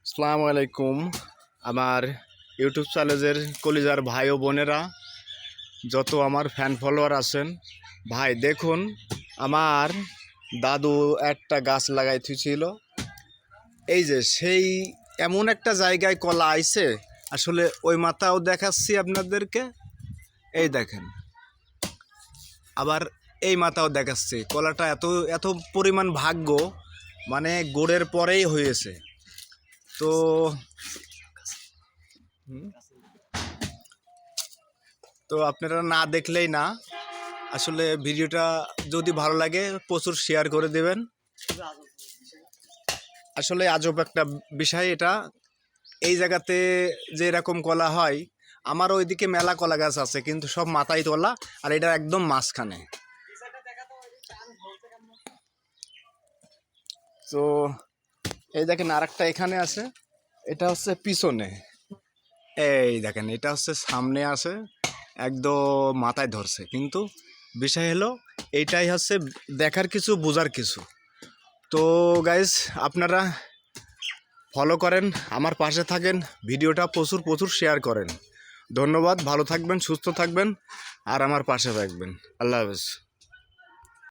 আসসালামু আলাইকুম। আমার ইউটিউব চ্যানেলের কলিজার ভাই ও বোনেরা, যত আমার ফ্যান ফলোয়ার আছেন, ভাই দেখুন, আমার দাদু একটা গাছ লাগাইছিল। এই যে সেই এমন একটা জায়গায় কলা আইছে, আসলে ওই মাথাও দেখাচ্ছি আপনাদেরকে। এই দেখেন, আবার এই মাথাও দেখাচ্ছি। কলাটা এত এত পরিমাণ ভাগ্য, মানে গোড়ের পরেই হয়েছে। তো তো আপনারা না দেখলেই না, আসলে ভিডিওটা যদি ভালো লাগে প্রচুর শেয়ার করে দেবেন। আসলে আজব একটা বিষয় এটা। এই জায়গাতে যে এরকম কলা হয়, আমার ওইদিকে মেলা কলা গাছ আছে, কিন্তু সব মাথায় তোলা, আর এটা একদম মাঝখানে। তো এই দেখেন আরেকটা এখানে আছে, এটা হচ্ছে পিছনে। এই দেখেন এটা হচ্ছে সামনে আছে, একদম মাথায় ধরছে। কিন্তু বিষয় হলো এইটাই হচ্ছে দেখার কিছু, বোঝার কিছু। তো গাইজ, আপনারা ফলো করেন, আমার পাশে থাকেন, ভিডিওটা প্রচুর প্রচুর শেয়ার করেন। ধন্যবাদ, ভালো থাকবেন, সুস্থ থাকবেন, আর আমার পাশে থাকবেন। আল্লাহ হাফেজ।